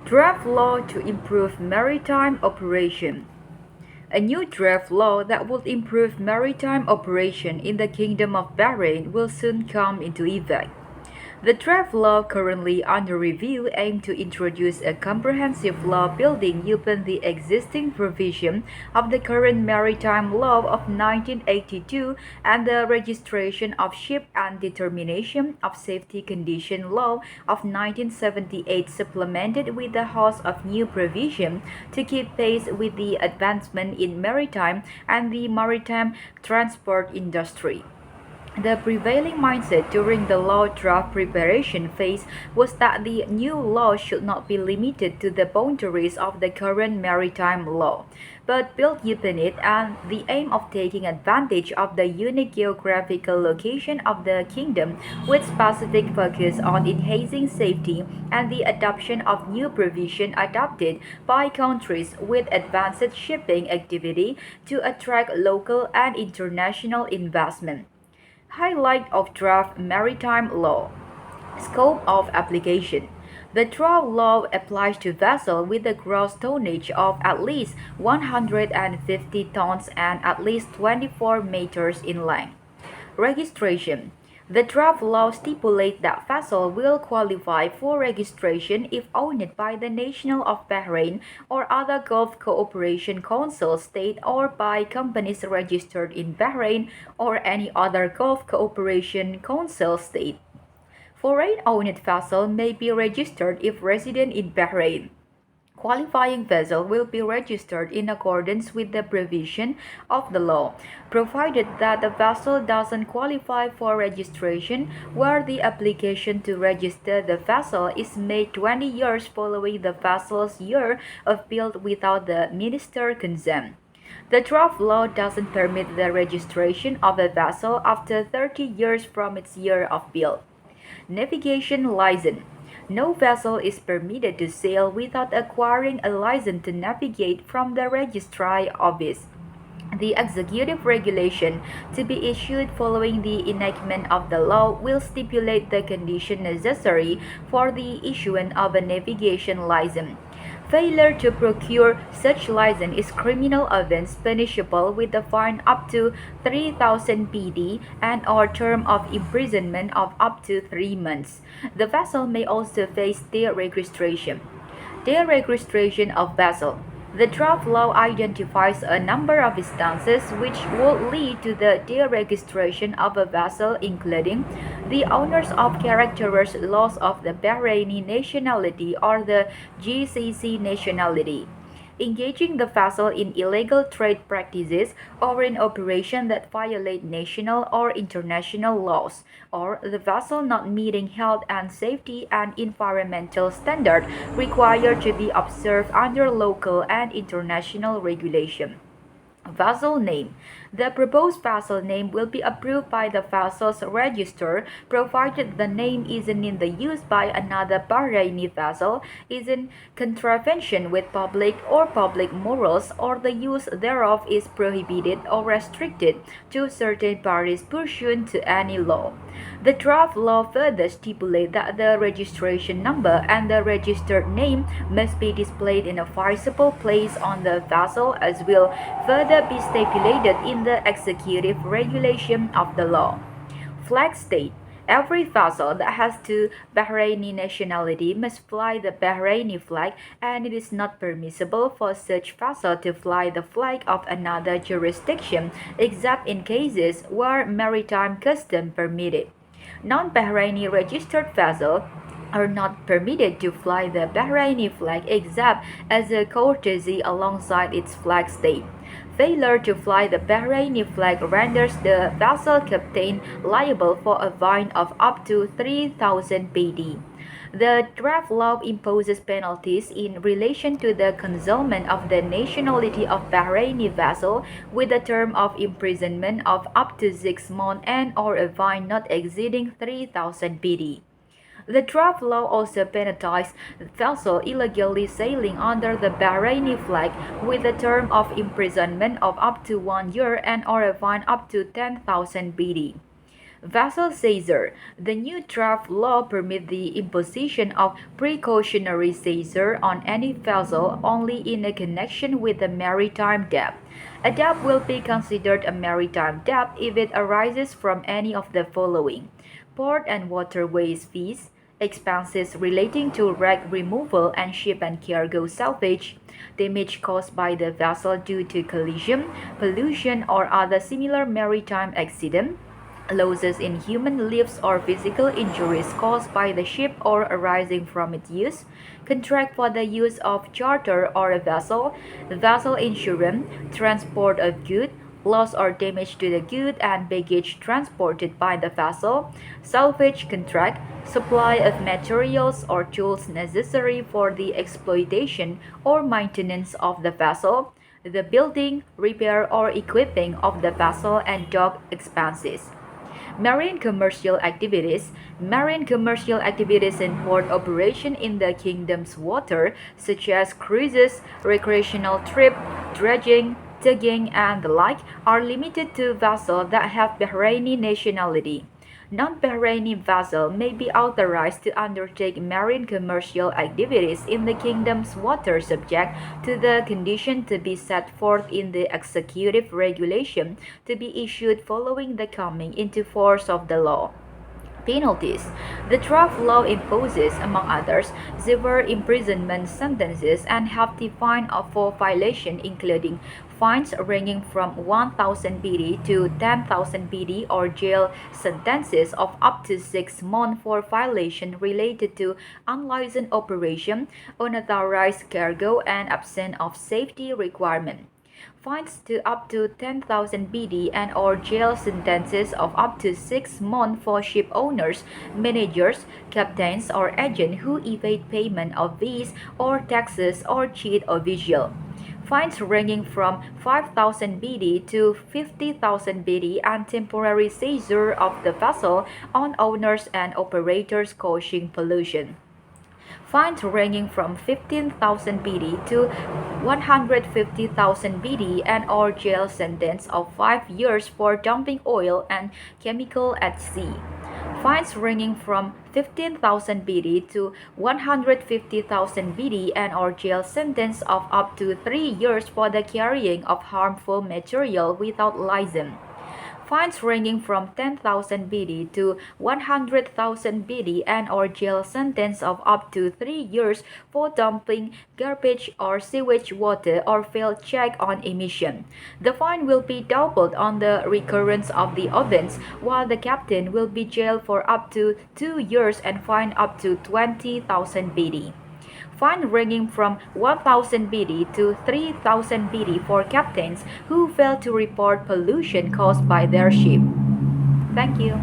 Draft law to improve maritime operation. A new draft law that would improve maritime operation in the Kingdom of Bahrain will soon come into effect. The draft law currently under review aims to introduce a comprehensive law building upon the existing provision of the current Maritime Law of 1982 and the Registration of Ship and Determination of Safety Condition Law of 1978, supplemented with a host of new provisions to keep pace with the advancement in maritime and the maritime transport industry. The prevailing mindset during the law draft preparation phase was that the new law should not be limited to the boundaries of the current maritime law, but build upon it and the aim of taking advantage of the unique geographical location of the kingdom with specific focus on enhancing safety and the adoption of new provision adopted by countries with advanced shipping activity to attract local and international investment. Highlight of Draft Maritime Law. Scope of application. The draft law applies to vessels with a gross tonnage of at least 150 tons and at least 24 meters in length. Registration. The draft law stipulates that vessels will qualify for registration if owned by the National of Bahrain or other Gulf Cooperation Council state or by companies registered in Bahrain or any other Gulf Cooperation Council state. Foreign-owned vessels may be registered if resident in Bahrain. Qualifying vessel will be registered in accordance with the provision of the law, provided that the vessel doesn't qualify for registration where the application to register the vessel is made 20 years following the vessel's year of build without the minister's consent. The draft law doesn't permit the registration of a vessel after 30 years from its year of build. Navigation license. No vessel is permitted to sail without acquiring a license to navigate from the registry office. The executive regulation to be issued following the enactment of the law will stipulate the conditions necessary for the issuance of a navigation license. Failure to procure such license is criminal offense punishable with a fine up to 3,000 PD and or term of imprisonment of up to 3 months. The vessel may also face deregistration. Deregistration of vessel. The draft law identifies a number of instances which would lead to the deregistration of a vessel, including the owner's of character's loss of the Bahraini nationality or the GCC nationality, engaging the vessel in illegal trade practices or in operations that violate national or international laws, or the vessel not meeting health and safety and environmental standards required to be observed under local and international regulation. Vessel name. The proposed vessel name will be approved by the vessel's register provided the name isn't in the use by another Bahraini vessel, is in contravention with public or public morals, or the use thereof is prohibited or restricted to certain parties pursuant to any law. The draft law further stipulates that the registration number and the registered name must be displayed in a visible place on the vessel, as will further be stipulated in the executive regulation of the law. Flag state. Every vessel that has two Bahraini nationality must fly the Bahraini flag, and it is not permissible for such vessel to fly the flag of another jurisdiction except in cases where maritime custom permitted. Non-Bahraini registered vessels are not permitted to fly the Bahraini flag except as a courtesy alongside its flag state. Failure to fly the Bahraini flag renders the vessel captain liable for a fine of up to 3,000 PD. The draft law imposes penalties in relation to the concealment of the nationality of Bahraini vessel with a term of imprisonment of up to 6 months and or a fine not exceeding 3,000 PD. The draft law also penalized vessels illegally sailing under the Bahraini flag with a term of imprisonment of up to 1 year and or a fine up to 10,000 BD. Vessel seizure. The new draft law permits the imposition of precautionary seizure on any vessel only in a connection with a maritime debt. A debt will be considered a maritime debt if it arises from any of the following: port and waterways fees, expenses relating to wreck removal and ship and cargo salvage, damage caused by the vessel due to collision, pollution, or other similar maritime accident, losses in human lives or physical injuries caused by the ship or arising from its use, contract for the use of charter or a vessel insurance, transport of goods, loss or damage to the good and baggage transported by the vessel, salvage contract, supply of materials or tools necessary for the exploitation or maintenance of the vessel, the building, repair, or equipping of the vessel and dock expenses. Marine commercial activities. Marine commercial activities in port operation in the kingdom's water, such as cruises, recreational trip, dredging, tugging, and the like, are limited to vessels that have Bahraini nationality. Non-Bahraini vessels may be authorized to undertake marine commercial activities in the kingdom's water subject to the condition to be set forth in the executive regulation to be issued following the coming into force of the law. Penalties. The draft law imposes, among others, severe imprisonment sentences and hefty fine for violation, including fines ranging from 1,000 BD to 10,000 BD or jail sentences of up to 6 months for violation related to unlicensed operation, unauthorized cargo, and absence of safety requirement. Fines to up to 10,000 BD and or jail sentences of up to 6 months for ship owners, managers, captains, or agents who evade payment of fees or taxes or cheat official. Fines ranging from 5,000 BD to 50,000 BD and temporary seizure of the vessel on owners and operators causing pollution. Fines ranging from 15,000 BD to 150,000 BD and or jail sentence of 5 years for dumping oil and chemical at sea. Fines ranging from 15,000 BD to 150,000 BD and or jail sentence of up to 3 years for the carrying of harmful material without license. Fines ranging from 10,000 BD to 100,000 BD and or jail sentence of up to 3 years for dumping garbage or sewage water or failed check on emission. The fine will be doubled on the recurrence of the offense, while the captain will be jailed for up to 2 years and fined up to 20,000 BD. Fine ranging from 1,000 BD to 3,000 BD for captains who fail to report pollution caused by their ship. Thank you.